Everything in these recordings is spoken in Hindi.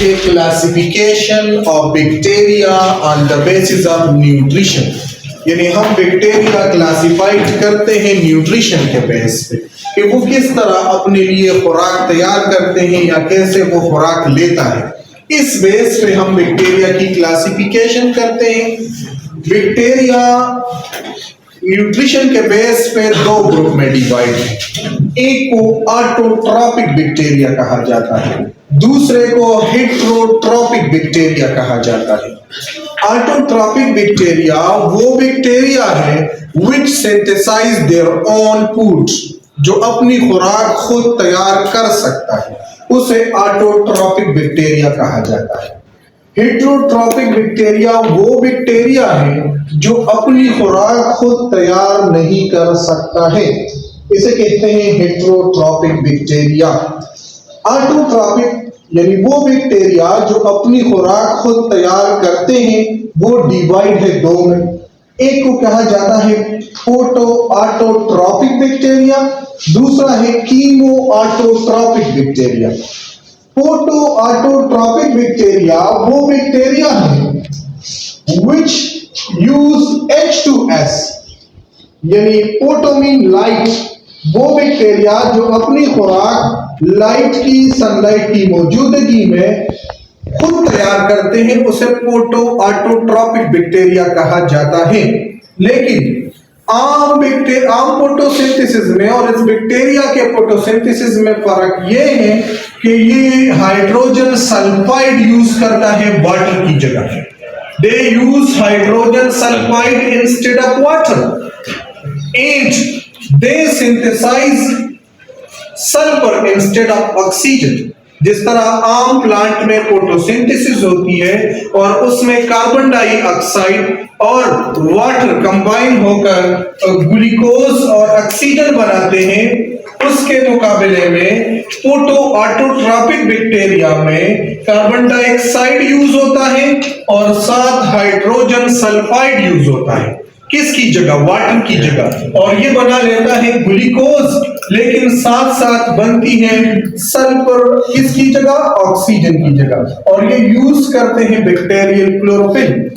a classification of bacteria on the basis of nutrition. यानी हम बैक्टीरिया क्लासिफाइड करते हैं न्यूट्रिशन के बेस पे कि वो किस तरह अपने लिए खुराक तैयार करते हैं या कैसे वो खुराक लेता है। इस बेस पे हम बैक्टीरिया की क्लासिफिकेशन करते हैं। बैक्टीरिया न्यूट्रिशन के बेस पे दो ग्रुप में डिवाइड है। एक को ऑटोट्रॉपिक बैक्टीरिया कहा जाता है, दूसरे को हेटेरोट्रॉपिक बैक्टीरिया कहा जाता है। ऑटोट्रॉपिक बैक्टीरिया वो बैक्टीरिया है which synthesize their own foods, जो अपनी खुराक खुद तैयार कर सकता है, उसे ऑटोट्रॉपिक बैक्टीरिया कहा जाता है। हेटेरोट्रॉपिक बैक्टीरिया वो बैक्टीरिया है जो अपनी खुराक खुद तैयार नहीं कर सकता है, इसे कहते हैं हेटेरोट्रॉपिक बैक्टीरिया। ऑटोट्रॉपिक यानी वो बैक्टीरिया जो अपनी खुराक खुद तैयार करते हैं, वो डिवाइड है दो में। एक को कहा जाता है फोटो ऑटोट्रॉपिक बैक्टीरिया, दूसरा है chemo autotrophic bacteria. Photo autotrophic bacteria वो बैक्टीरिया है which use H2S यानी फोटो मीन लाइट, वो बैक्टीरिया जो अपनी खुराक लाइट की सनलाइट की मौजूदगी में खुद तैयार करते हैं, उसे फोटो ऑटोट्रॉपिक बैक्टीरिया कहा जाता है। लेकिन आम फोटोसिंथेसिस में और इस बैक्टीरिया के फोटोसिंथेसिस में फर्क ये है कि ये हाइड्रोजन सल्फाइड यूज करता है वाटर की जगह। They use hydrogen sulphide instead of water and they synthesise sulphur instead of oxygen. जिस तरह आम प्लांट में फोटोसिंथेसिस होती है और उसमें कार्बन डाइऑक्साइड और वाटर कंबाइन होकर ग्लूकोज और ऑक्सीजन बनाते हैं, उसके मुकाबले में फोटो ऑटोट्रॉपिक बैक्टीरिया में कार्बन डाइऑक्साइड यूज होता है और साथ हाइड्रोजन सल्फाइड यूज होता है। किसकी जगह? वाटर की जगह। और ये बना लेता है ग्लूकोज, लेकिन साथ साथ बनती है सल्फर किसकी जगह? ऑक्सीजन की जगह। और ये यूज करते हैं bacterial chlorophyll.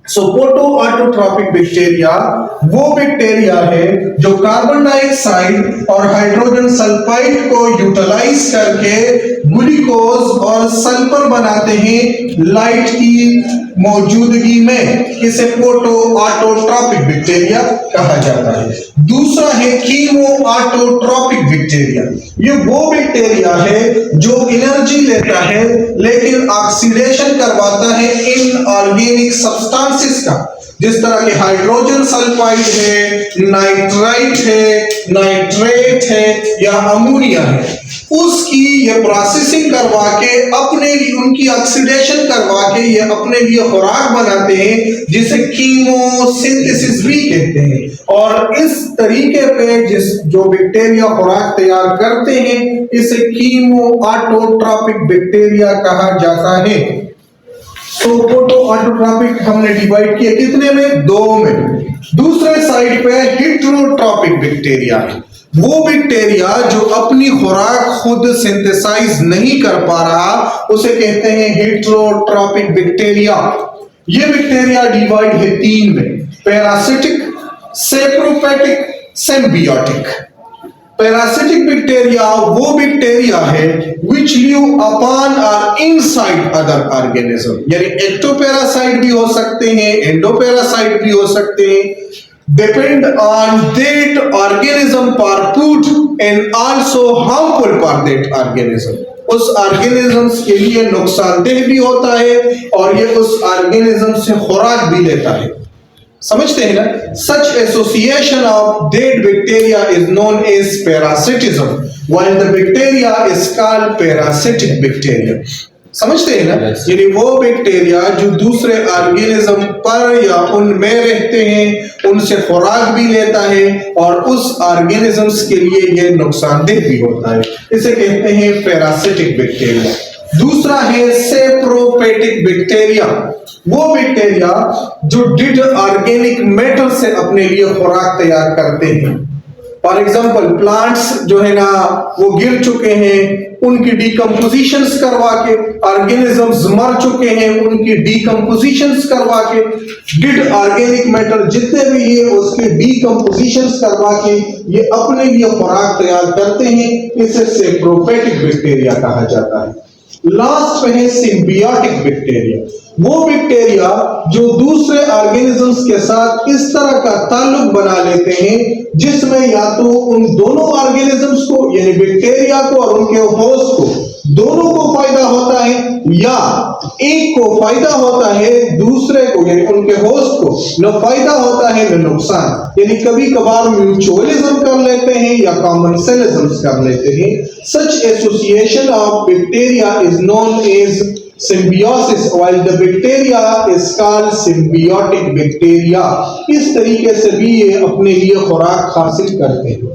So photo autotrophic bacteria वो बैक्टीरिया है जो कार्बन डाइऑक्साइड और हाइड्रोजन सल्फाइड को यूटिलाइज करके ग्लूकोज और सल्फर बनाते हैं लाइट की मौजूदगी में। इसे फोटो ऑटोट्रॉपिक बैक्टीरिया कहा जाता है। दूसरा है कीमो ऑटोट्रॉपिक बैक्टीरिया। ये वो बैक्टीरिया है जो एनर्जी लेता है लेकिन ऑक्सीडेशन करवाता है इनऑर्गेनिक सब्सटेंसेस का, जिस तरह के हाइड्रोजन सल्फाइड है, नाइट्राइट है, नाइट्रेट है या अमोनिया है, उसकी ये प्रोसेसिंग करवा के अपने लिए उनकी ऑक्सीडेशन करवा के ये अपने लिए खुराक बनाते हैं, जिसे कीमोसिंथेसिस भी कहते हैं। और इस तरीके पे जो बैक्टीरिया खुराक तैयार करते हैं, इसे कीमो ऑटोट्रॉपिक बैक्टीरिया कहा जाता है। तो फोटो ऑटोट्रॉपिक हमने डिवाइड किया कितने में? दो में। दूसरे साइड पे हेटेरोट्रॉपिक बैक्टीरिया है वो बैक्टीरिया जो अपनी खुराक खुद सिंथेसाइज नहीं कर पा रहा, उसे कहते हैं हेटेरोट्रॉपिक बैक्टीरिया। ये बैक्टीरिया डिवाइड है तीन में: parasitic, saprophytic, symbiotic. Parasitic bacteria वो बैक्टीरिया है which live upon or inside other organism, यानी एक्टोपैरासाइट भी हो सकते हैं, एंडोपैरासाइट भी हो सकते हैं, depend on that organism for food and also harmful for that organism। उस ऑर्गेनिज्म के लिए नुकसानदेह भी होता है और ये उस ऑर्गेनिज्म से खुराक भी लेता है। समझते हैं ना? Such association of that bacteria is known as parasitism, while the bacteria is called parasitic bacteria। समझते हैं ना? यानी वो बैक्टीरिया जो दूसरे ऑर्गेनिज्म पर या उनमें रहते हैं, उनसे खुराक भी लेता है और उस ऑर्गेनिजम्स के लिए ये नुकसानदेह भी होता है, इसे कहते हैं पैरासिटिक बैक्टीरिया। दूसरा है सेप्रोफाइटिक बैक्टीरिया, वो बैक्टीरिया जो डिड ऑर्गेनिक मैटर से अपने लिए खुराक तैयार करते हैं। फॉर एग्जाम्पल प्लांट्स जो है ना वो गिर चुके हैं, उनकी डिकम्पोजिशंस करवा के, ऑर्गेनिजम्स मर चुके हैं, उनकी डिकम्पोजिशंस करवा के, डिड ऑर्गेनिक मैटर जितने भी ये उसके डिकम्पोजिशंस करवा के ये अपने लिए खुराक तैयार करते हैं, इसे सेप्रोफाइटिक बैक्टीरिया कहा जाता है। लास्ट में है सिम्बियोटिक बैक्टीरिया, वो बैक्टीरिया जो दूसरे ऑर्गेनिजम्स के साथ इस तरह का ताल्लुक बना लेते हैं जिसमें या तो उन दोनों ऑर्गेनिजम्स को यानी बैक्टीरिया को और उनके होस्ट को दोनों को फायदा होता है, या एक को फायदा होता है दूसरे को यानी उनके होस्ट को न फायदा होता है न नुकसान, यानी कभी कभार म्यूचुअलिज्म कर लेते हैं या कॉमनसेलिज्म कर लेते हैं। Such association of bacteria is known as symbiosis while the bacteria is called symbiotic bacteria। इस तरीके से भी ये अपने लिए खुराक हासिल करते हैं।